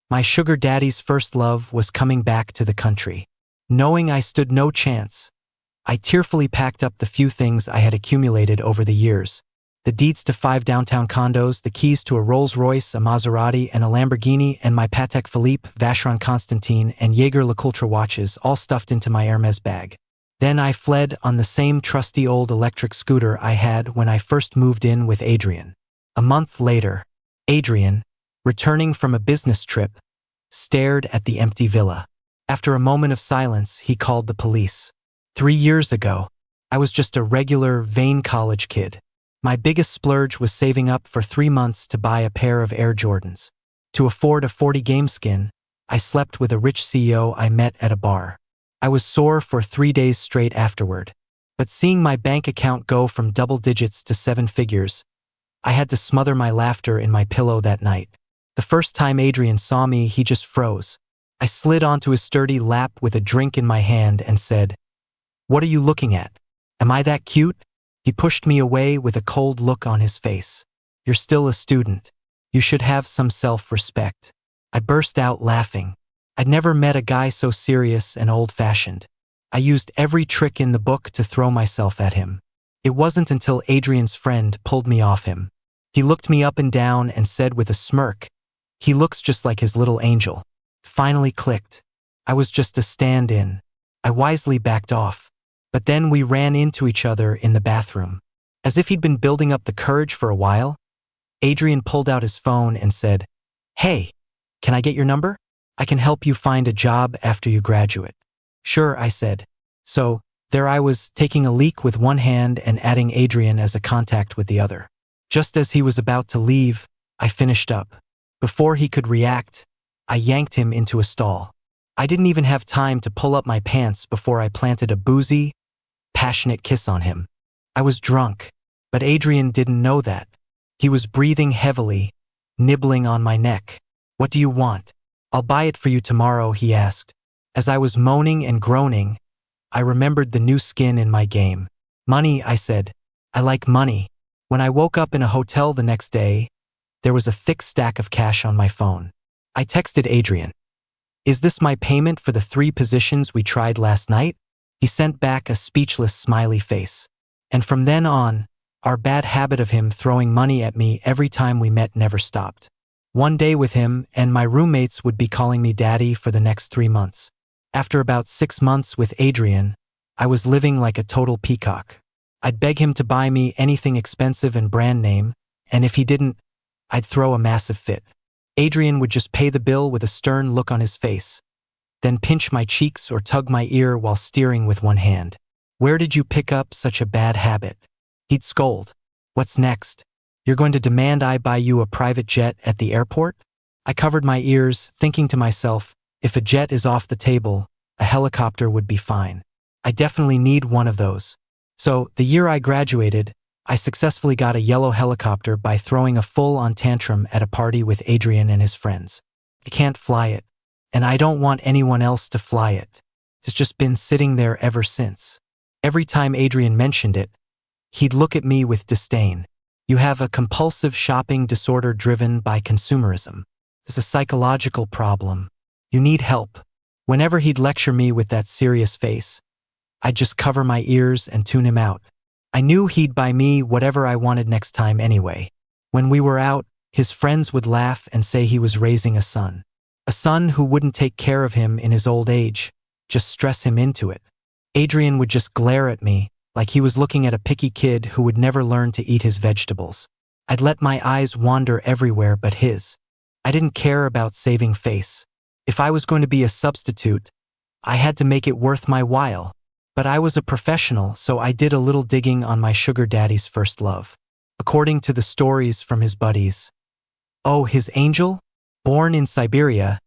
My sugar daddy's first love was coming back to the country. Knowing I stood no chance, I tearfully packed up the few things I had accumulated over the years. The deeds to 5 downtown condos, the keys to a Rolls-Royce, a Maserati, and a Lamborghini, and my Patek Philippe, Vacheron Constantin, and Jaeger LeCoultre watches, all stuffed into my Hermes bag. Then I fled on the same trusty old electric scooter I had when I first moved in with Adrien. A month later, Adrien, returning from a business trip, stared at the empty villa. After a moment of silence, he called the police. 3 years ago, I was just a regular, vain college kid. My biggest splurge was saving up for 3 months to buy a pair of Air Jordans. To afford a 40-game skin, I slept with a rich CEO I met at a bar. I was sore for 3 days straight afterward. But seeing my bank account go from double digits to 7 figures, I had to smother my laughter in my pillow that night. The first time Adrien saw me, he just froze. I slid onto his sturdy lap with a drink in my hand and said, "What are you looking at? Am I that cute?" He pushed me away with a cold look on his face. "You're still a student. You should have some self-respect." I burst out laughing. I'd never met a guy so serious and old-fashioned. I used every trick in the book to throw myself at him. It wasn't until Adrien's friend pulled me off him. He looked me up and down and said with a smirk, "He looks just like his little angel." Finally clicked. I was just a stand-in. I wisely backed off. But then we ran into each other in the bathroom. As if he'd been building up the courage for a while, Adrien pulled out his phone and said, "Hey, can I get your number? I can help you find a job after you graduate." "Sure," I said. So, there I was, taking a leak with one hand and adding Adrien as a contact with the other. Just as he was about to leave, I finished up. Before he could react, I yanked him into a stall. I didn't even have time to pull up my pants before I planted a boozy, passionate kiss on him. I was drunk, but Adrien didn't know that. He was breathing heavily, nibbling on my neck. "What do you want? I'll buy it for you tomorrow," he asked. As I was moaning and groaning, I remembered the new skin in my game. "Money," I said. "I like money." When I woke up in a hotel the next day, there was a thick stack of cash on my phone. I texted Adrien. "Is this my payment for the 3 positions we tried last night?" He sent back a speechless smiley face. And from then on, our bad habit of him throwing money at me every time we met never stopped. One day with him, and my roommates would be calling me daddy for the next 3 months. After about 6 months with Adrien, I was living like a total peacock. I'd beg him to buy me anything expensive and brand name, and if he didn't, I'd throw a massive fit. Adrien would just pay the bill with a stern look on his face, then pinch my cheeks or tug my ear while steering with one hand. "Where did you pick up such a bad habit?" He'd scold. "What's next? You're going to demand I buy you a private jet at the airport?" I covered my ears, thinking to myself, if a jet is off the table, a helicopter would be fine. I definitely need one of those. So, the year I graduated, I successfully got a yellow helicopter by throwing a full-on tantrum at a party with Adrien and his friends. I can't fly it, and I don't want anyone else to fly it. It's just been sitting there ever since. Every time Adrien mentioned it, he'd look at me with disdain. "You have a compulsive shopping disorder driven by consumerism. It's a psychological problem. You need help." Whenever he'd lecture me with that serious face, I'd just cover my ears and tune him out. I knew he'd buy me whatever I wanted next time anyway. When we were out, his friends would laugh and say he was raising a son. A son who wouldn't take care of him in his old age, just stress him into it. Adrien would just glare at me, like he was looking at a picky kid who would never learn to eat his vegetables. I'd let my eyes wander everywhere but his. I didn't care about saving face. If I was going to be a substitute, I had to make it worth my while. But I was a professional, so I did a little digging on my sugar daddy's first love. According to the stories from his buddies, oh, his angel, born in Siberia,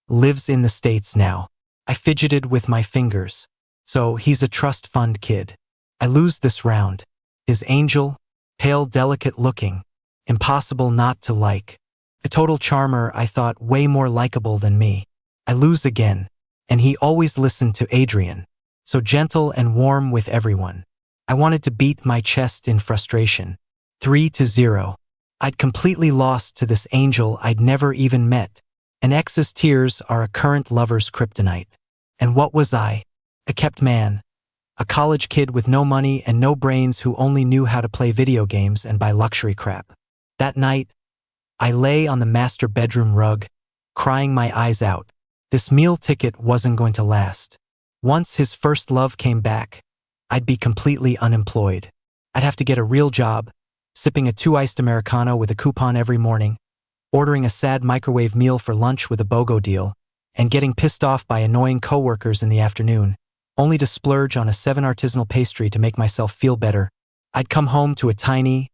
lives in the States now. I fidgeted with my fingers. So he's a trust fund kid. I lose this round. His angel, pale, delicate looking, impossible not to like. A total charmer, I thought, way more likable than me. I lose again, and he always listened to Adrien. So gentle and warm with everyone. I wanted to beat my chest in frustration. 3-0. I'd completely lost to this angel I'd never even met. An ex's tears are a current lover's kryptonite. And what was I? A kept man. A college kid with no money and no brains who only knew how to play video games and buy luxury crap. That night, I lay on the master bedroom rug, crying my eyes out. This meal ticket wasn't going to last. Once his first love came back, I'd be completely unemployed. I'd have to get a real job, sipping a 2-iced Americano with a coupon every morning, ordering a sad microwave meal for lunch with a BOGO deal, and getting pissed off by annoying coworkers in the afternoon, only to splurge on a 7 artisanal pastry to make myself feel better. I'd come home to a tiny,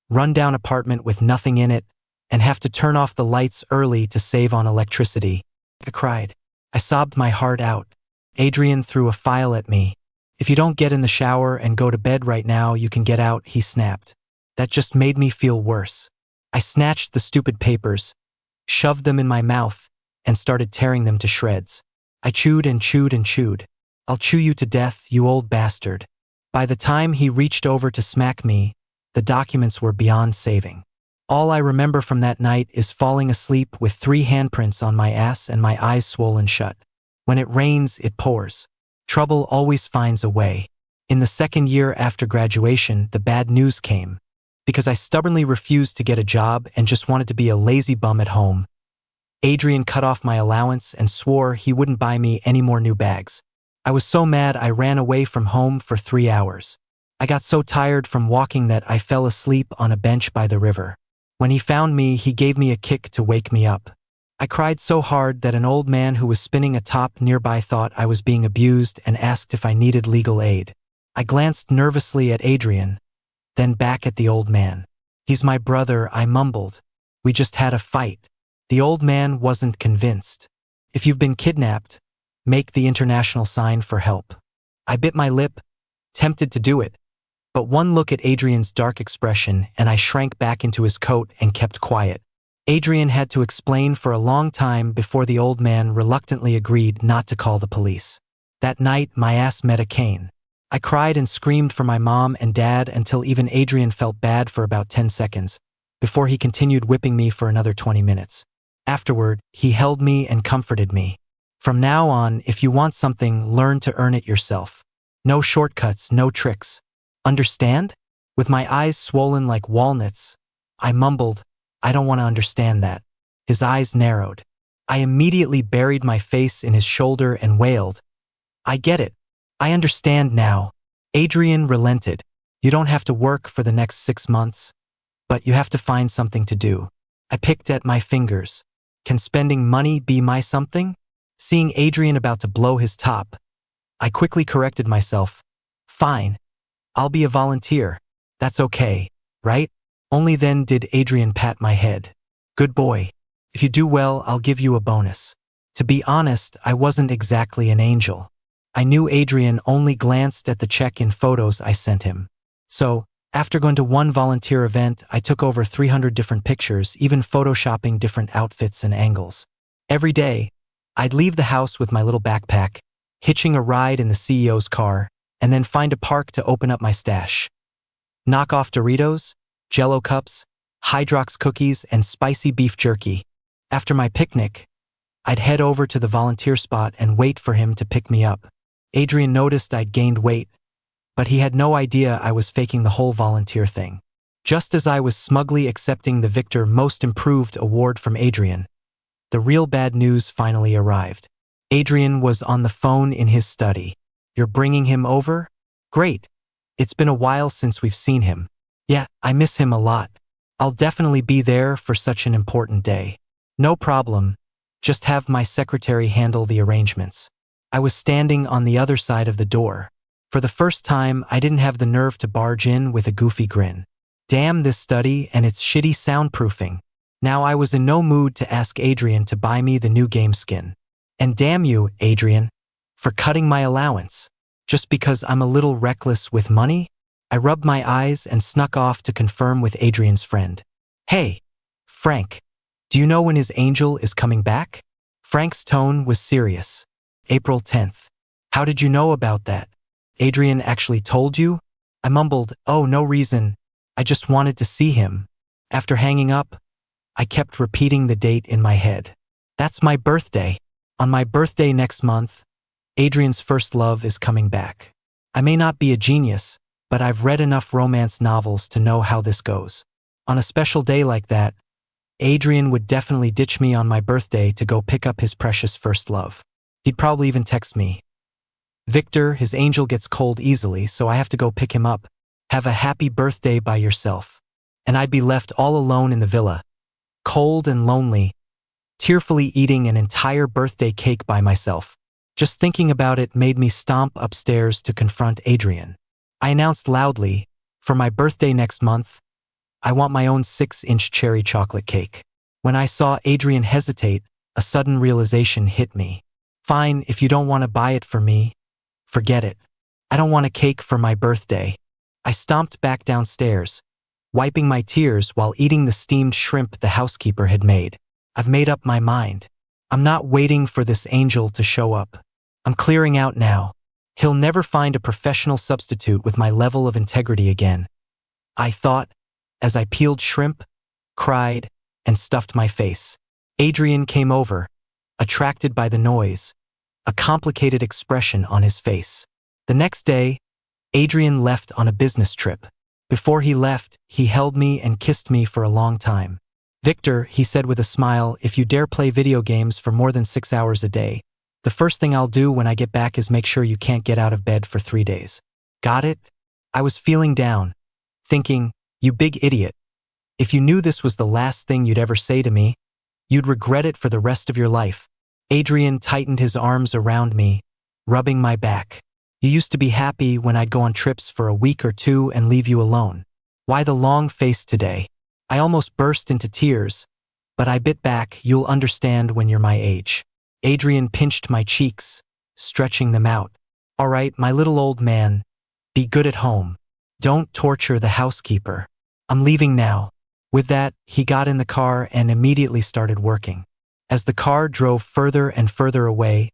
run-down apartment with nothing in it, and have to turn off the lights early to save on electricity. I cried. I sobbed my heart out. Adrien threw a file at me. If you don't get in the shower and go to bed right now, you can get out, he snapped. That just made me feel worse. I snatched the stupid papers, shoved them in my mouth, and started tearing them to shreds. I chewed and chewed and chewed. I'll chew you to death, you old bastard. By the time he reached over to smack me, the documents were beyond saving. All I remember from that night is falling asleep with 3 handprints on my ass and my eyes swollen shut. When it rains, it pours. Trouble always finds a way. In the 2nd year after graduation, the bad news came. Because I stubbornly refused to get a job and just wanted to be a lazy bum at home, Adrien cut off my allowance and swore he wouldn't buy me any more new bags. I was so mad I ran away from home for 3 hours. I got so tired from walking that I fell asleep on a bench by the river. When he found me, he gave me a kick to wake me up. I cried so hard that an old man who was spinning a top nearby thought I was being abused and asked if I needed legal aid. I glanced nervously at Adrien, then back at the old man. He's my brother, I mumbled. We just had a fight. The old man wasn't convinced. If you've been kidnapped, make the international sign for help. I bit my lip, tempted to do it, but one look at Adrien's dark expression and I shrank back into his coat and kept quiet. Adrien had to explain for a long time before the old man reluctantly agreed not to call the police. That night, my ass met a cane. I cried and screamed for my mom and dad until even Adrien felt bad for about 10 seconds, before he continued whipping me for another 20 minutes. Afterward, he held me and comforted me. From now on, if you want something, learn to earn it yourself. No shortcuts, no tricks. Understand? With my eyes swollen like walnuts, I mumbled, I don't want to understand that. His eyes narrowed. I immediately buried my face in his shoulder and wailed, I get it. I understand now. Adrien relented. You don't have to work for the next 6 months, but you have to find something to do. I picked at my fingers. Can spending money be my something? Seeing Adrien about to blow his top, I quickly corrected myself. Fine. I'll be a volunteer. That's okay, right? Only then did Adrien pat my head. Good boy. If you do well, I'll give you a bonus. To be honest, I wasn't exactly an angel. I knew Adrien only glanced at the check-in photos I sent him. So, after going to one volunteer event, I took over 300 different pictures, even photoshopping different outfits and angles. Every day, I'd leave the house with my little backpack, hitching a ride in the CEO's car, and then find a park to open up my stash. Knock off Doritos, Jell-O cups, Hydrox cookies, and spicy beef jerky. After my picnic, I'd head over to the volunteer spot and wait for him to pick me up. Adrien noticed I'd gained weight, but he had no idea I was faking the whole volunteer thing. Just as I was smugly accepting the Victor Most Improved award from Adrien, the real bad news finally arrived. Adrien was on the phone in his study. You're bringing him over? Great. It's been a while since we've seen him. Yeah, I miss him a lot. I'll definitely be there for such an important day. No problem. Just have my secretary handle the arrangements. I was standing on the other side of the door. For the first time, I didn't have the nerve to barge in with a goofy grin. Damn this study and its shitty soundproofing. Now I was in no mood to ask Adrien to buy me the new game skin. And damn you, Adrien, for cutting my allowance. Just because I'm a little reckless with money? I rubbed my eyes and snuck off to confirm with Adrien's friend. Hey, Frank, do you know when his angel is coming back? Frank's tone was serious. April 10th. How did you know about that? Adrien actually told you? I mumbled, oh, no reason. I just wanted to see him. After hanging up, I kept repeating the date in my head. That's my birthday. On my birthday next month, Adrien's first love is coming back. I may not be a genius, but I've read enough romance novels to know how this goes. On a special day like that, Adrien would definitely ditch me on my birthday to go pick up his precious first love. He'd probably even text me, "Victor, his angel gets cold easily, so I have to go pick him up. Have a happy birthday by yourself." And I'd be left all alone in the villa, cold and lonely, tearfully eating an entire birthday cake by myself. Just thinking about it made me stomp upstairs to confront Adrien. I announced loudly, "For my birthday next month, I want my own 6-inch cherry chocolate cake." When I saw Adrien hesitate, a sudden realization hit me. Fine, if you don't want to buy it for me, forget it. I don't want a cake for my birthday. I stomped back downstairs, wiping my tears while eating the steamed shrimp the housekeeper had made. I've made up my mind. I'm not waiting for this angel to show up. I'm clearing out now. He'll never find a professional substitute with my level of integrity again, I thought, as I peeled shrimp, cried, and stuffed my face. Adrien came over, attracted by the noise, a complicated expression on his face. The next day, Adrien left on a business trip. Before he left, he held me and kissed me for a long time. "Victor," he said with a smile, "if you dare play video games for more than 6 hours a day, the first thing I'll do when I get back is make sure you can't get out of bed for 3 days. Got it?" I was feeling down, thinking, "You big idiot. If you knew this was the last thing you'd ever say to me, you'd regret it for the rest of your life." Adrien tightened his arms around me, rubbing my back. "You used to be happy when I'd go on trips for a week or two and leave you alone. Why the long face today?" I almost burst into tears, but I bit back. "You'll understand when you're my age." Adrien pinched my cheeks, stretching them out. "All right, my little old man, be good at home. Don't torture the housekeeper. I'm leaving now." With that, he got in the car and immediately started working. As the car drove further and further away,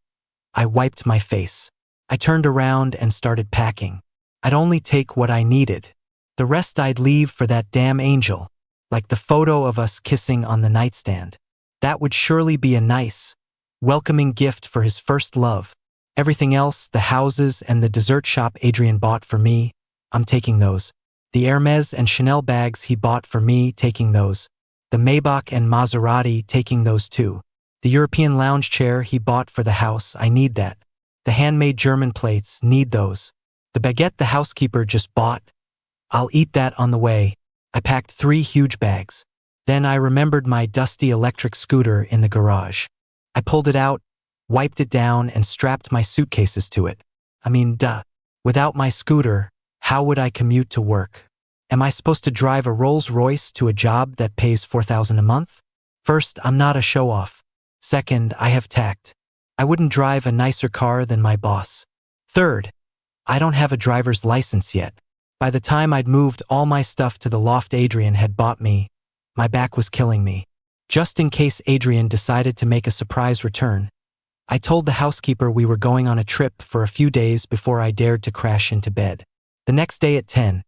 I wiped my face. I turned around and started packing. I'd only take what I needed. The rest I'd leave for that damn angel, like the photo of us kissing on the nightstand. That would surely be a nice, welcoming gift for his first love. Everything else, the houses and the dessert shop Adrien bought for me, I'm taking those. The Hermes and Chanel bags he bought for me, taking those. The Maybach and Maserati, taking those too. The European lounge chair he bought for the house, I need that. The handmade German plates, need those. The baguette the housekeeper just bought, I'll eat that on the way. I packed 3 huge bags. Then I remembered my dusty electric scooter in the garage. I pulled it out, wiped it down, and strapped my suitcases to it. I mean, duh. Without my scooter, how would I commute to work? Am I supposed to drive a Rolls-Royce to a job that pays $4,000 a month? First, I'm not a show-off. Second, I have tact. I wouldn't drive a nicer car than my boss. Third, I don't have a driver's license yet. By the time I'd moved all my stuff to the loft Adrien had bought me, my back was killing me. Just in case Adrien decided to make a surprise return, I told the housekeeper we were going on a trip for a few days before I dared to crash into bed. The next day at 10,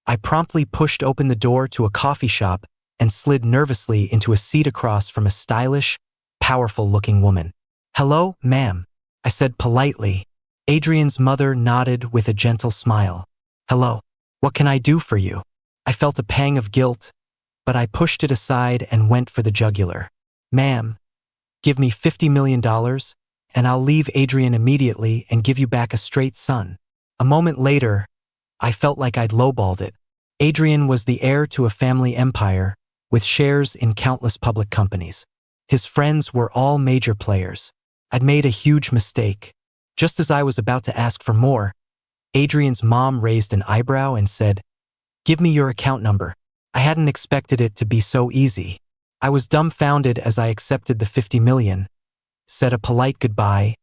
I promptly pushed open the door to a coffee shop and slid nervously into a seat across from a stylish, powerful-looking woman. "Hello, ma'am," I said politely. Adrien's mother nodded with a gentle smile. "Hello. What can I do for you?" I felt a pang of guilt, but I pushed it aside and went for the jugular. "Ma'am, give me $50 million, and I'll leave Adrien immediately and give you back a straight son." A moment later, I felt like I'd lowballed it. Adrien was the heir to a family empire with shares in countless public companies. His friends were all major players. I'd made a huge mistake. Just as I was about to ask for more, Adrien's mom raised an eyebrow and said, "Give me your account number." I hadn't expected it to be so easy. I was dumbfounded as I accepted the $50 million, said a polite goodbye,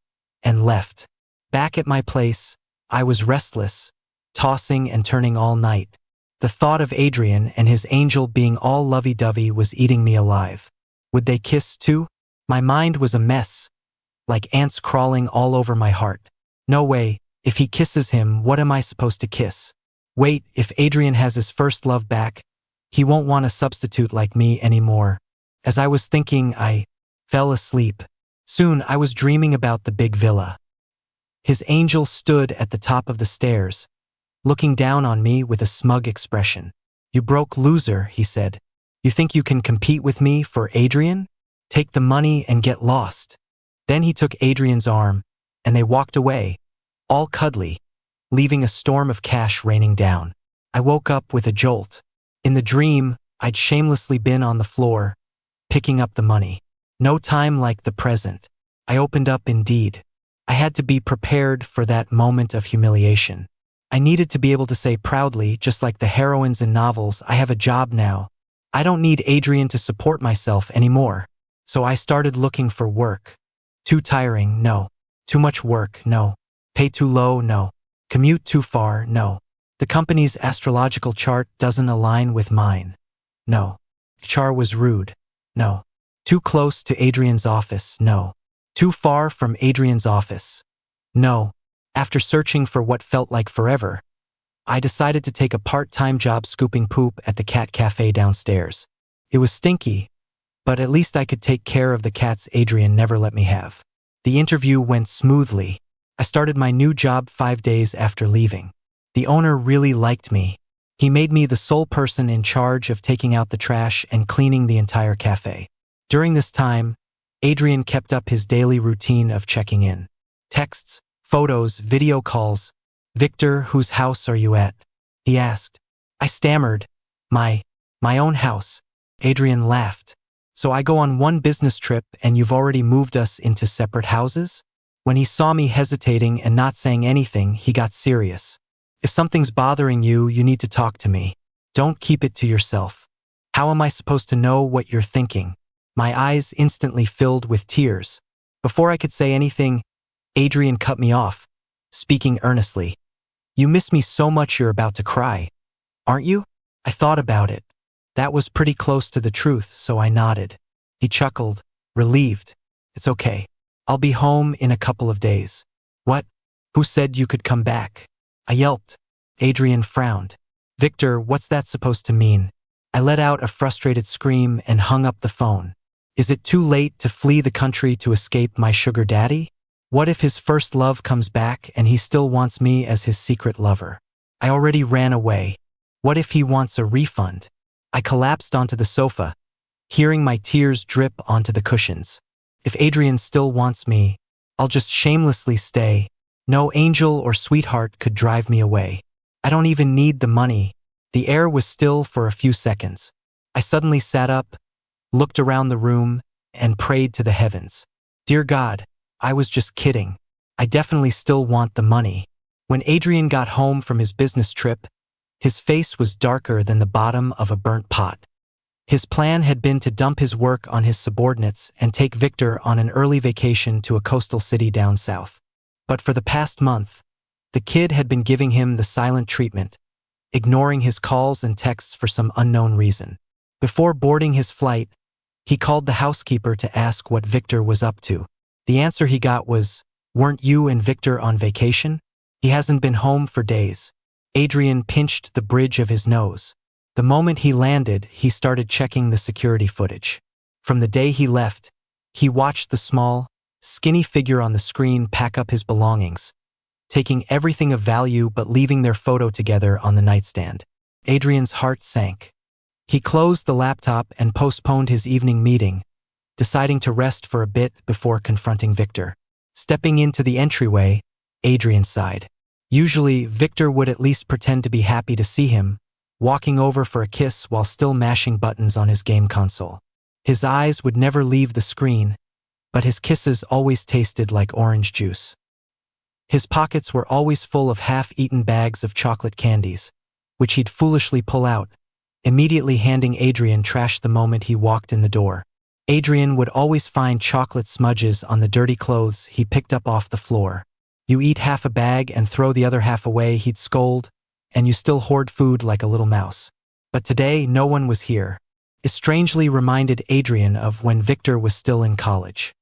and left. Back at my place, I was restless, tossing and turning all night. The thought of Adrien and his angel being all lovey-dovey was eating me alive. Would they kiss too? My mind was a mess, like ants crawling all over my heart. No way, if he kisses him, what am I supposed to kiss? Wait, if Adrien has his first love back, he won't want a substitute like me anymore. As I was thinking, I fell asleep. Soon I was dreaming about the big villa. His angel stood at the top of the stairs, looking down on me with a smug expression. "You broke loser," he said. "You think you can compete with me for Adrien? Take the money and get lost." Then he took Adrien's arm, and they walked away, all cuddly, leaving a storm of cash raining down. I woke up with a jolt. In the dream, I'd shamelessly been on the floor, picking up the money. No time like the present. I opened up indeed. I had to be prepared for that moment of humiliation. I needed to be able to say proudly, just like the heroines in novels, "I have a job now. I don't need Adrien to support myself anymore." So I started looking for work. Too tiring? No. Too much work? No. Pay too low? No. Commute too far? No. The company's astrological chart doesn't align with mine? No. HR was rude? No. Too close to Adrien's office? No. Too far from Adrien's office? No. After searching for what felt like forever, I decided to take a part-time job scooping poop at the cat cafe downstairs. It was stinky, but at least I could take care of the cats Adrien never let me have. The interview went smoothly. I started my new job 5 days after leaving. The owner really liked me. He made me the sole person in charge of taking out the trash and cleaning the entire cafe. During this time, Adrien kept up his daily routine of checking in. Texts, photos, video calls. "Victor, whose house are you at?" he asked. I stammered. My own house." Adrien laughed. "So I go on one business trip and you've already moved us into separate houses?" When he saw me hesitating and not saying anything, he got serious. "If something's bothering you, you need to talk to me. Don't keep it to yourself. How am I supposed to know what you're thinking?" My eyes instantly filled with tears. Before I could say anything, Adrien cut me off, speaking earnestly. "You miss me so much you're about to cry, aren't you?" I thought about it. That was pretty close to the truth, so I nodded. He chuckled, relieved. "It's okay. I'll be home in a couple of days." "What? Who said you could come back?" I yelped. Adrien frowned. "Victor, what's that supposed to mean?" I let out a frustrated scream and hung up the phone. Is it too late to flee the country to escape my sugar daddy? What if his first love comes back and he still wants me as his secret lover? I already ran away. What if he wants a refund? I collapsed onto the sofa, hearing my tears drip onto the cushions. If Adrien still wants me, I'll just shamelessly stay. No angel or sweetheart could drive me away. I don't even need the money. The air was still for a few seconds. I suddenly sat up, looked around the room, and prayed to the heavens. Dear God, I was just kidding. I definitely still want the money. When Adrien got home from his business trip, his face was darker than the bottom of a burnt pot. His plan had been to dump his work on his subordinates and take Victor on an early vacation to a coastal city down south. But for the past month, the kid had been giving him the silent treatment, ignoring his calls and texts for some unknown reason. Before boarding his flight, he called the housekeeper to ask what Victor was up to. The answer he got was, "Weren't you and Victor on vacation? He hasn't been home for days." Adrien pinched the bridge of his nose. The moment he landed, he started checking the security footage. From the day he left, he watched the small, skinny figure on the screen pack up his belongings, taking everything of value but leaving their photo together on the nightstand. Adrien's heart sank. He closed the laptop and postponed his evening meeting, deciding to rest for a bit before confronting Victor. Stepping into the entryway, Adrien sighed. Usually, Victor would at least pretend to be happy to see him, walking over for a kiss while still mashing buttons on his game console. His eyes would never leave the screen, but his kisses always tasted like orange juice. His pockets were always full of half-eaten bags of chocolate candies, which he'd foolishly pull out, immediately handing Adrien trash the moment he walked in the door. Adrien would always find chocolate smudges on the dirty clothes he picked up off the floor. "You eat half a bag and throw the other half away," he'd scold, "and you still hoard food like a little mouse." But today, no one was here. It strangely reminded Adrien of when Victor was still in college.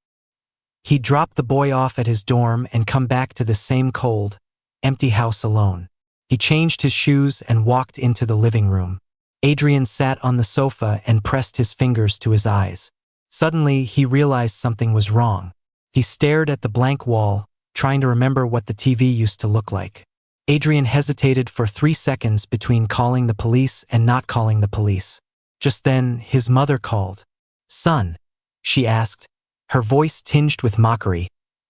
He'd drop the boy off at his dorm and come back to the same cold, empty house alone. He changed his shoes and walked into the living room. Adrien sat on the sofa and pressed his fingers to his eyes. Suddenly, he realized something was wrong. He stared at the blank wall, trying to remember what the TV used to look like. Adrien hesitated for 3 seconds between calling the police and not calling the police. Just then, his mother called. "Son," she asked, her voice tinged with mockery,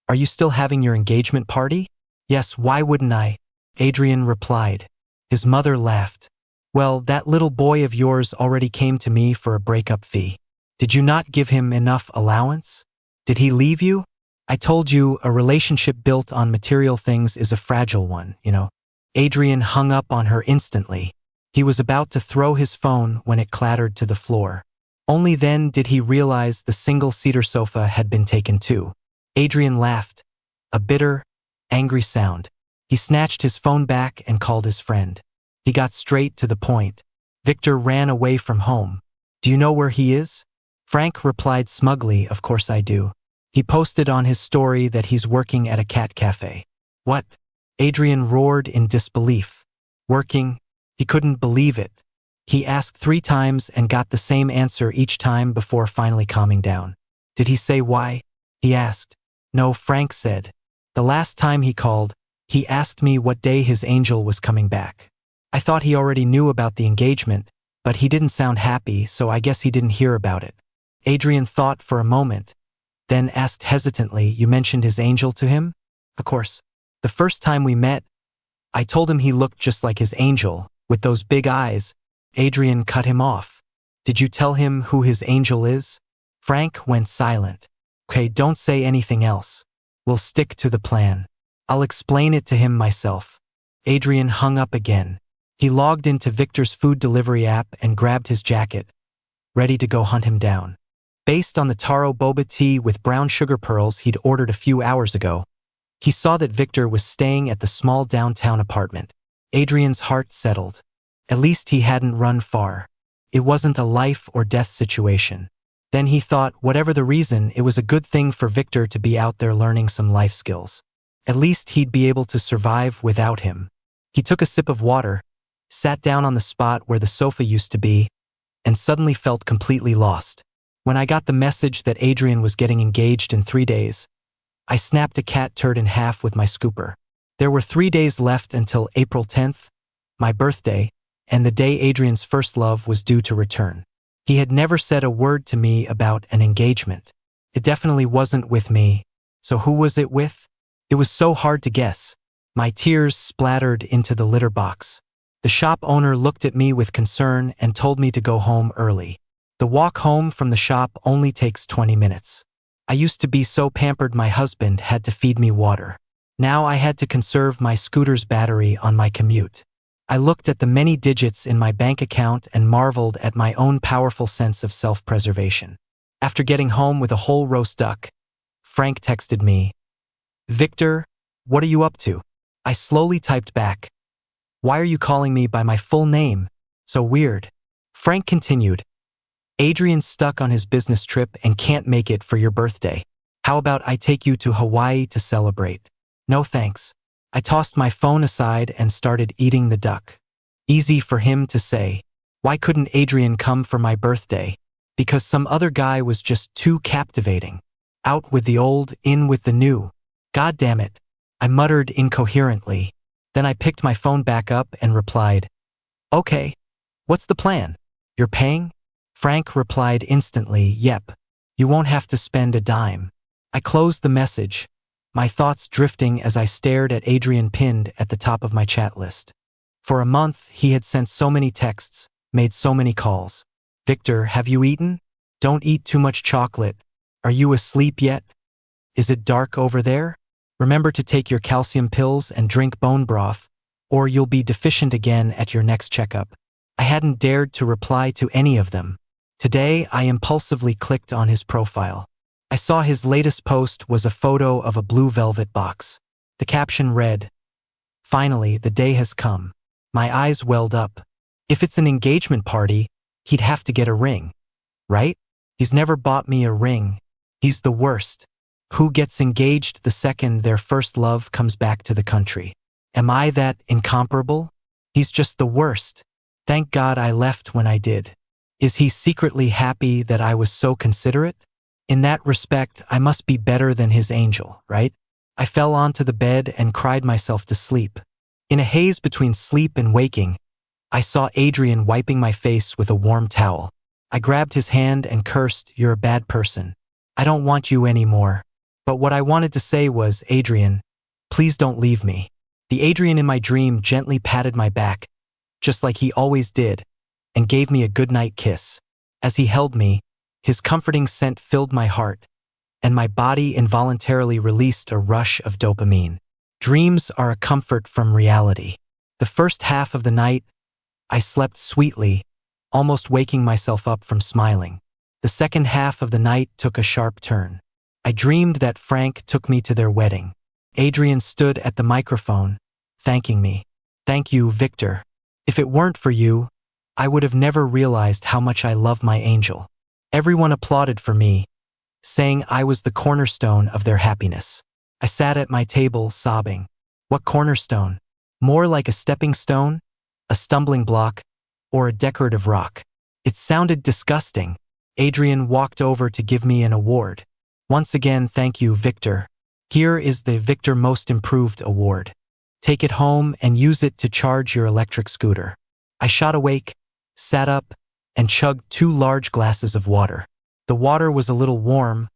"are you still having your engagement party?" "Yes, why wouldn't I?" Adrien replied. His mother laughed. "Well, that little boy of yours already came to me for a breakup fee. Did you not give him enough allowance? Did he leave you? I told you a relationship built on material things is a fragile one, you know." Adrien hung up on her instantly. He was about to throw his phone when it clattered to the floor. Only then did he realize the single-seater sofa had been taken too. Adrien laughed, a bitter, angry sound. He snatched his phone back and called his friend. He got straight to the point. "Victor ran away from home. Do you know where he is?" Frank replied smugly, "Of course I do. He posted on his story that he's working at a cat cafe." "What?" Adrien roared in disbelief. "Working?" He couldn't believe it. He asked 3 times and got the same answer each time before finally calming down. "Did he say why?" he asked. "No," Frank said. "The last time he called, he asked me what day his angel was coming back. I thought he already knew about the engagement, but he didn't sound happy, so I guess he didn't hear about it." Adrien thought for a moment, then asked hesitantly, "You mentioned his angel to him?" "Of course. The first time we met, I told him he looked just like his angel, with those big eyes." Adrien cut him off. "Did you tell him who his angel is?" Frank went silent. "Okay, don't say anything else. We'll stick to the plan. I'll explain it to him myself." Adrien hung up again. He logged into Victor's food delivery app and grabbed his jacket, ready to go hunt him down. Based on the taro boba tea with brown sugar pearls he'd ordered a few hours ago, he saw that Victor was staying at the small downtown apartment. Adrien's heart settled. At least he hadn't run far. It wasn't a life or death situation. Then he thought, whatever the reason, it was a good thing for Victor to be out there learning some life skills. At least he'd be able to survive without him. He took a sip of water, sat down on the spot where the sofa used to be, and suddenly felt completely lost. When I got the message that Adrien was getting engaged in 3 days, I snapped a cat turd in half with my scooper. There were 3 days left until April 10th, my birthday, and the day Adrien's first love was due to return. He had never said a word to me about an engagement. It definitely wasn't with me. So who was it with? It was so hard to guess. My tears splattered into the litter box. The shop owner looked at me with concern and told me to go home early. The walk home from the shop only takes 20 minutes. I used to be so pampered my husband had to feed me water. Now I had to conserve my scooter's battery on my commute. I looked at the many digits in my bank account and marveled at my own powerful sense of self-preservation. After getting home with a whole roast duck, Frank texted me, "Victor, what are you up to?" I slowly typed back, "Why are you calling me by my full name? So weird." Frank continued, "Adrien's stuck on his business trip and can't make it for your birthday. How about I take you to Hawaii to celebrate?" "No thanks." I tossed my phone aside and started eating the duck. Easy for him to say. Why couldn't Adrien come for my birthday? Because some other guy was just too captivating. Out with the old, in with the new. God damn it. I muttered incoherently. Then I picked my phone back up and replied, "Okay, what's the plan? You're paying?" Frank replied instantly, "Yep. You won't have to spend a dime." I closed the message, my thoughts drifting as I stared at Adrien pinned at the top of my chat list. For a month, he had sent so many texts, made so many calls. "Victor, have you eaten? Don't eat too much chocolate. Are you asleep yet? Is it dark over there? Remember to take your calcium pills and drink bone broth, or you'll be deficient again at your next checkup." I hadn't dared to reply to any of them. Today, I impulsively clicked on his profile. I saw his latest post was a photo of a blue velvet box. The caption read, "Finally, the day has come." My eyes welled up. If it's an engagement party, he'd have to get a ring, right? He's never bought me a ring. He's the worst. Who gets engaged the second their first love comes back to the country? Am I that incomparable? He's just the worst. Thank God I left when I did. Is he secretly happy that I was so considerate? In that respect, I must be better than his angel, right? I fell onto the bed and cried myself to sleep. In a haze between sleep and waking, I saw Adrien wiping my face with a warm towel. I grabbed his hand and cursed, "You're a bad person. I don't want you anymore." But what I wanted to say was, "Adrien, please don't leave me." The Adrien in my dream gently patted my back, just like he always did, and gave me a goodnight kiss. As he held me, his comforting scent filled my heart, and my body involuntarily released a rush of dopamine. Dreams are a comfort from reality. The first half of the night, I slept sweetly, almost waking myself up from smiling. The second half of the night took a sharp turn. I dreamed that Frank took me to their wedding. Adrien stood at the microphone, thanking me. "Thank you, Victor. If it weren't for you, I would have never realized how much I love my angel." Everyone applauded for me, saying I was the cornerstone of their happiness. I sat at my table, sobbing. What cornerstone? More like a stepping stone, a stumbling block, or a decorative rock. It sounded disgusting. Adrien walked over to give me an award. "Once again, thank you, Victor. Here is the Victor Most Improved Award. Take it home and use it to charge your electric scooter." I shot awake, sat up, and chugged 2 large glasses of water. The water was a little warm,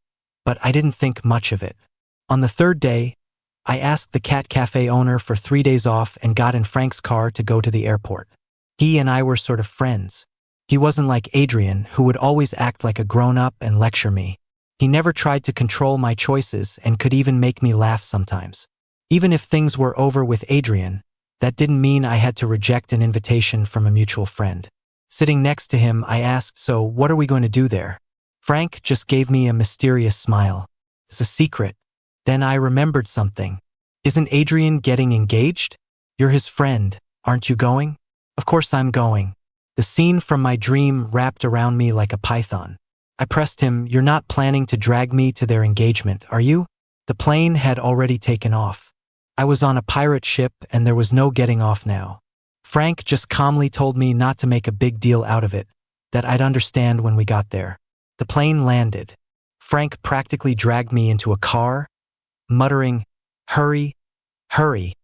but I didn't think much of it. On the third day, I asked the cat cafe owner for 3 days off and got in Frank's car to go to the airport. He and I were sort of friends. He wasn't like Adrien, who would always act like a grown-up and lecture me. He never tried to control my choices and could even make me laugh sometimes. Even if things were over with Adrien, that didn't mean I had to reject an invitation from a mutual friend. Sitting next to him, I asked, "So what are we going to do there?" Frank just gave me a mysterious smile. "It's a secret." Then I remembered something. "Isn't Adrien getting engaged? You're his friend. Aren't you going?" "Of course I'm going." The scene from my dream wrapped around me like a python. I pressed him, "You're not planning to drag me to their engagement, are you?" The plane had already taken off. I was on a pirate ship and there was no getting off now. Frank just calmly told me not to make a big deal out of it, that I'd understand when we got there. The plane landed. Frank practically dragged me into a car, muttering, "Hurry, hurry.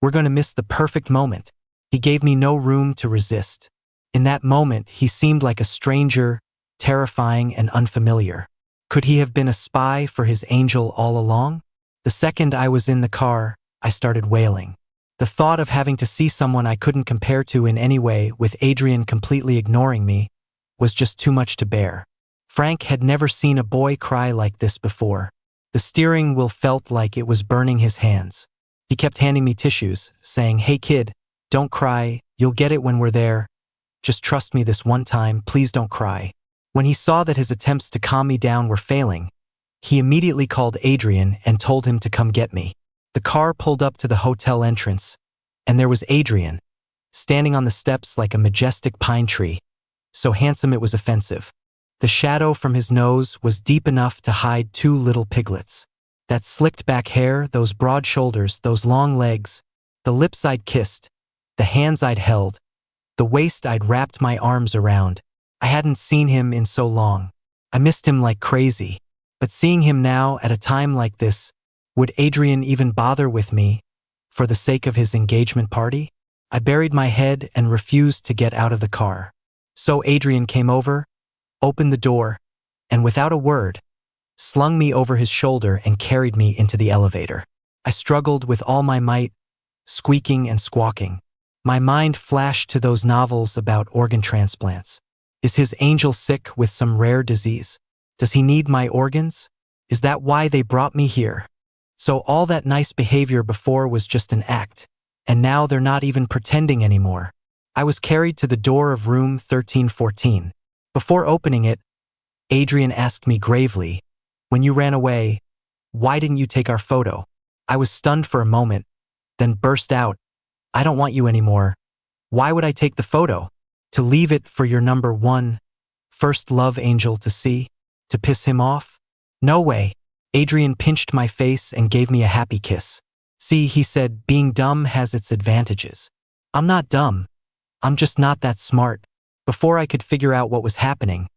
We're going to miss the perfect moment." He gave me no room to resist. In that moment, he seemed like a stranger, terrifying and unfamiliar. Could he have been a spy for his angel all along? The second I was in the car, I started wailing. The thought of having to see someone I couldn't compare to in any way, with Adrien completely ignoring me, was just too much to bear. Frank had never seen a boy cry like this before. The steering wheel felt like it was burning his hands. He kept handing me tissues, saying, "Hey kid, don't cry, you'll get it when we're there. Just trust me this one time, please don't cry." When he saw that his attempts to calm me down were failing, he immediately called Adrien and told him to come get me. The car pulled up to the hotel entrance, and there was Adrien, standing on the steps like a majestic pine tree, so handsome it was offensive. The shadow from his nose was deep enough to hide 2 little piglets. That slicked back hair, those broad shoulders, those long legs, the lips I'd kissed, the hands I'd held, the waist I'd wrapped my arms around. I hadn't seen him in so long. I missed him like crazy. But seeing him now at a time like this, would Adrien even bother with me for the sake of his engagement party? I buried my head and refused to get out of the car. So Adrien came over, opened the door, and without a word, slung me over his shoulder and carried me into the elevator. I struggled with all my might, squeaking and squawking. My mind flashed to those novels about organ transplants. Is his angel sick with some rare disease? Does he need my organs? Is that why they brought me here? So all that nice behavior before was just an act, and now they're not even pretending anymore. I was carried to the door of room 1314. Before opening it, Adrien asked me gravely, "When you ran away, why didn't you take our photo?" I was stunned for a moment, then burst out, "I don't want you anymore. Why would I take the photo? To leave it for your number 1 first love angel to see? To piss him off? No way." Adrien pinched my face and gave me a happy kiss. "See," he said, "being dumb has its advantages. I'm not dumb. I'm just not that smart." Before I could figure out what was happening,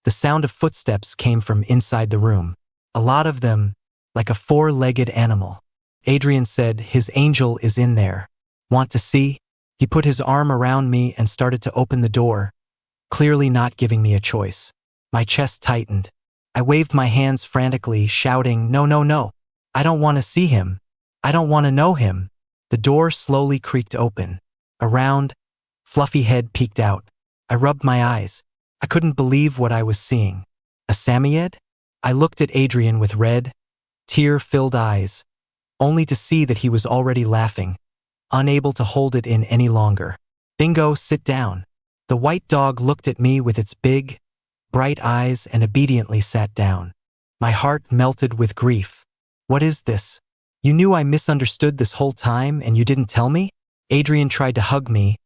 The sound of footsteps came from inside the room. A lot of them, like a four-legged animal. Adrien said, "His angel is in there. Want to see?" He put his arm around me and started to open the door, clearly not giving me a choice. My chest tightened. I waved my hands frantically, shouting, "No, no, no. I don't want to see him. I don't want to know him." The door slowly creaked open. A round, fluffy head peeked out. I rubbed my eyes. I couldn't believe what I was seeing. A Samoyed? I looked at Adrien with red, tear-filled eyes, only to see that he was already laughing, unable to hold it in any longer. "Bingo, sit down." The white dog looked at me with its big, bright eyes and obediently sat down. My heart melted with grief. "What is this? You knew I misunderstood this whole time and you didn't tell me?" Adrien tried to hug me,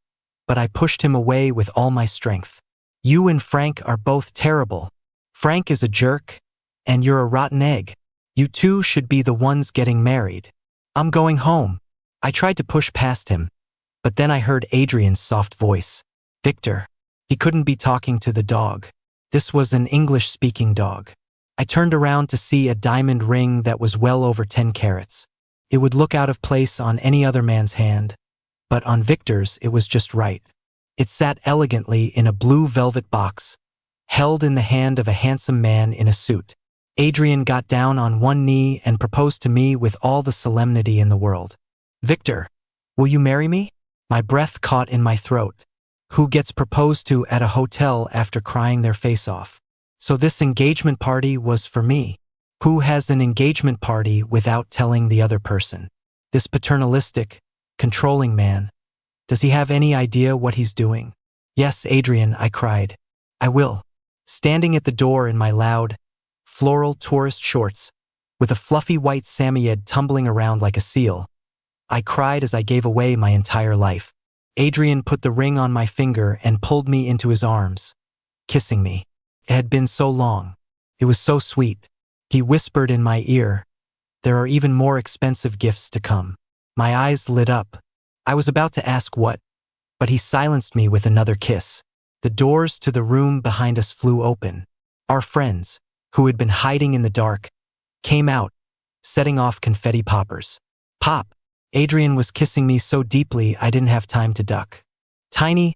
but I pushed him away with all my strength. "You and Frank are both terrible. Frank is a jerk, and you're a rotten egg. You two should be the ones getting married. I'm going home." I tried to push past him, but then I heard Adrien's soft voice. "Victor." He couldn't be talking to the dog. This was an English-speaking dog. I turned around to see a diamond ring that was well over 10 carats. It would look out of place on any other man's hand, but on Victor's it was just right. It sat elegantly in a blue velvet box, held in the hand of a handsome man in a suit. Adrien got down on one knee and proposed to me with all the solemnity in the world. "Victor, will you marry me?" My breath caught in my throat. Who gets proposed to at a hotel after crying their face off? So this engagement party was for me. Who has an engagement party without telling the other person? This paternalistic, controlling man. Does he have any idea what he's doing? "Yes, Adrien," I cried. "I will." Standing at the door in my loud, floral tourist shorts, with a fluffy white Samoyed tumbling around like a seal, I cried as I gave away my entire life. Adrien put the ring on my finger and pulled me into his arms, kissing me. It had been so long. It was so sweet. He whispered in my ear, "There are even more expensive gifts to come." My eyes lit up. I was about to ask what, but he silenced me with another kiss. The doors to the room behind us flew open. Our friends, who had been hiding in the dark, came out, setting off confetti poppers. Pop! Adrien was kissing me so deeply I didn't have time to duck. Tiny,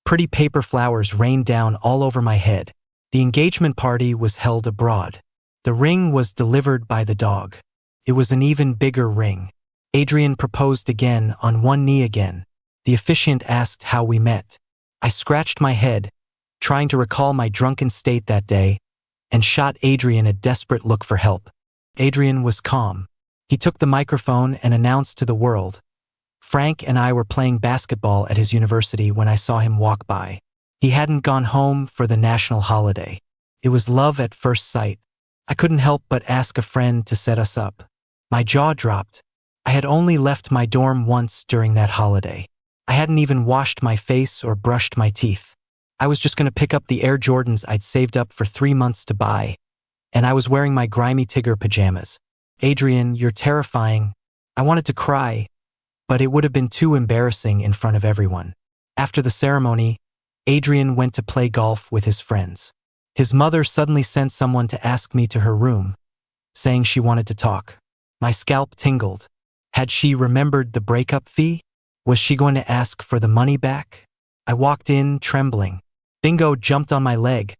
pretty paper flowers rained down all over my head. The engagement party was held abroad. The ring was delivered by the dog. It was an even bigger ring. Adrien proposed again on one knee again. The officiant asked how we met. I scratched my head, trying to recall my drunken state that day, and shot Adrien a desperate look for help. Adrien was calm. He took the microphone and announced to the world, "Frank and I were playing basketball at his university when I saw him walk by. He hadn't gone home for the national holiday. It was love at first sight. I couldn't help but ask a friend to set us up." My jaw dropped. I had only left my dorm once during that holiday. I hadn't even washed my face or brushed my teeth. I was just going to pick up the Air Jordans I'd saved up for 3 months to buy, and I was wearing my grimy Tigger pajamas. "Adrien, you're terrifying." I wanted to cry, but it would have been too embarrassing in front of everyone. After the ceremony, Adrien went to play golf with his friends. His mother suddenly sent someone to ask me to her room, saying she wanted to talk. My scalp tingled. Had she remembered the breakup fee? Was she going to ask for the money back? I walked in, trembling. Bingo jumped on my leg,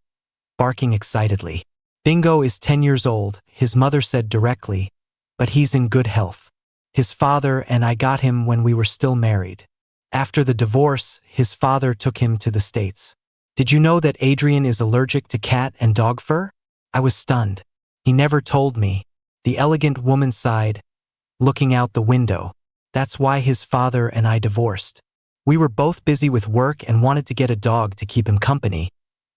barking excitedly. "Bingo is 10 years old," his mother said directly, "but he's in good health. His father and I got him when we were still married. After the divorce, his father took him to the States. Did you know that Adrien is allergic to cat and dog fur?" I was stunned. He never told me. The elegant woman sighed, looking out the window. "That's why his father and I divorced. We were both busy with work and wanted to get a dog to keep him company,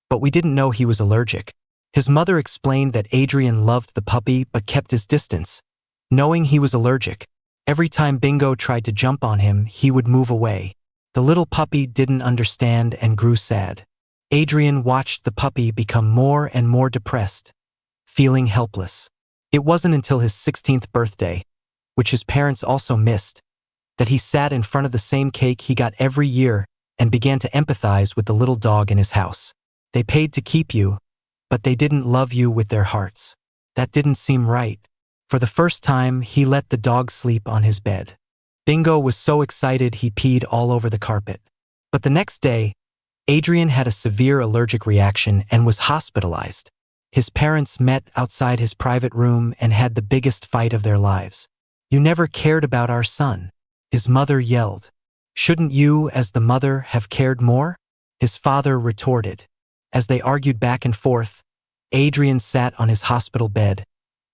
but we didn't know he was allergic." His mother explained that Adrien loved the puppy but kept his distance, knowing he was allergic. Every time Bingo tried to jump on him, he would move away. The little puppy didn't understand and grew sad. Adrien watched the puppy become more and more depressed, feeling helpless. It wasn't until his 16th birthday, which his parents also missed, that he sat in front of the same cake he got every year and began to empathize with the little dog in his house. "They paid to keep you, but they didn't love you with their hearts. That didn't seem right. For the first time, he let the dog sleep on his bed. Bingo was so excited he peed all over the carpet. But the next day, Adrien had a severe allergic reaction and was hospitalized. His parents met outside his private room and had the biggest fight of their lives. "You never cared about our son," his mother yelled. "Shouldn't you, as the mother, have cared more?" his father retorted. As they argued back and forth, Adrien sat on his hospital bed,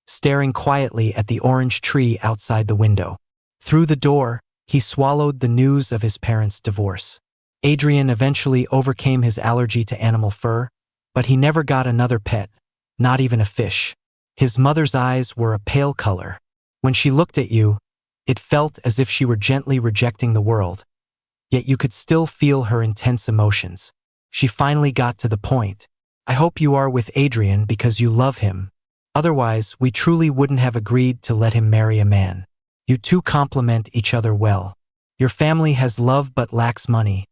staring quietly at the orange tree outside the window. Through the door, he swallowed the news of his parents' divorce. Adrien eventually overcame his allergy to animal fur, but he never got another pet, not even a fish. His mother's eyes were a pale color. When she looked at you, it felt as if she were gently rejecting the world, yet you could still feel her intense emotions. She finally got to the point. "I hope you are with Adrien because you love him. Otherwise, we truly wouldn't have agreed to let him marry a man. You two complement each other well. Your family has love but lacks money,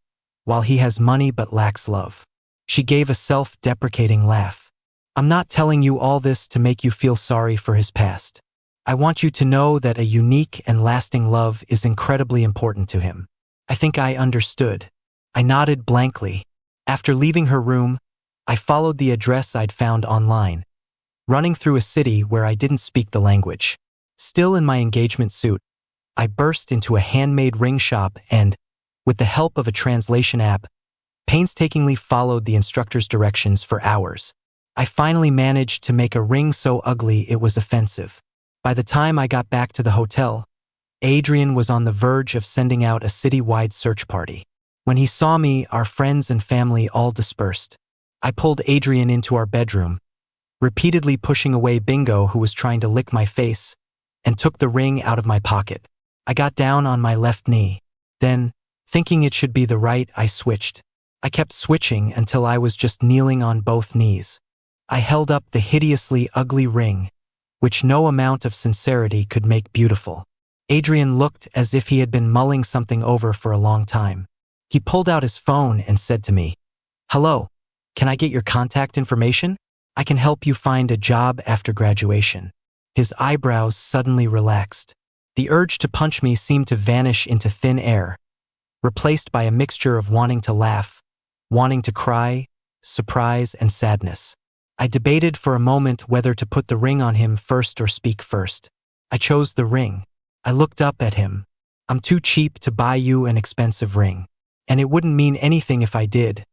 while he has money but lacks love." She gave a self-deprecating laugh. "I'm not telling you all this to make you feel sorry for his past. I want you to know that a unique and lasting love is incredibly important to him." I think I understood. I nodded blankly. After leaving her room, I followed the address I'd found online, running through a city where I didn't speak the language. Still in my engagement suit, I burst into a handmade ring shop and, with the help of a translation app, painstakingly followed the instructor's directions for hours. I finally managed to make a ring so ugly it was offensive. By the time I got back to the hotel, Adrien was on the verge of sending out a city-wide search party. When he saw me, our friends and family all dispersed. I pulled Adrien into our bedroom, repeatedly pushing away Bingo, who was trying to lick my face, and took the ring out of my pocket. I got down on my left knee. Then, thinking it should be the right, I switched. I kept switching until I was just kneeling on both knees. I held up the hideously ugly ring, which no amount of sincerity could make beautiful. Adrien looked as if he had been mulling something over for a long time. He pulled out his phone and said to me, "Hello, can I get your contact information? I can help you find a job after graduation." His eyebrows suddenly relaxed. The urge to punch me seemed to vanish into thin air, replaced by a mixture of wanting to laugh, wanting to cry, surprise, and sadness. I debated for a moment whether to put the ring on him first or speak first. I chose the ring. I looked up at him. "I'm too cheap to buy you an expensive ring. And it wouldn't mean anything if I did,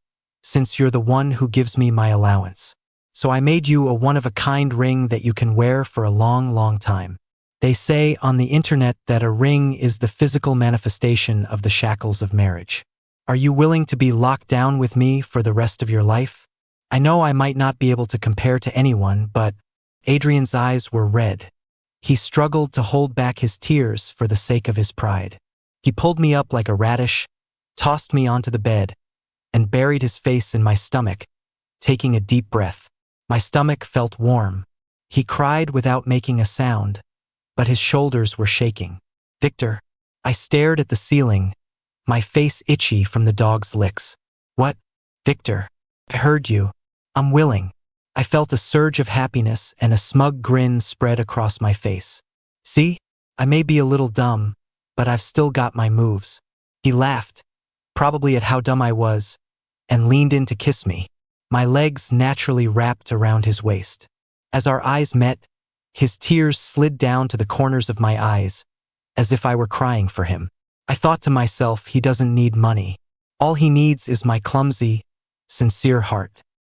since you're the one who gives me my allowance. So I made you a one-of-a-kind ring that you can wear for a long, long time. They say on the internet that a ring is the physical manifestation of the shackles of marriage. Are you willing to be locked down with me for the rest of your life? I know I might not be able to compare to anyone, but..." Adrien's eyes were red. He struggled to hold back his tears for the sake of his pride. He pulled me up like a radish, tossed me onto the bed, and buried his face in my stomach, taking a deep breath. My stomach felt warm. He cried without making a sound, but his shoulders were shaking. "Victor." I stared at the ceiling, my face itchy from the dog's licks. "What? Victor. I heard you. I'm willing." I felt a surge of happiness and a smug grin spread across my face. "See? I may be a little dumb, but I've still got my moves." He laughed, probably at how dumb I was, and leaned in to kiss me. My legs naturally wrapped around his waist. As our eyes met, his tears slid down to the corners of my eyes, as if I were crying for him. I thought to myself, he doesn't need money. All he needs is my clumsy, sincere heart.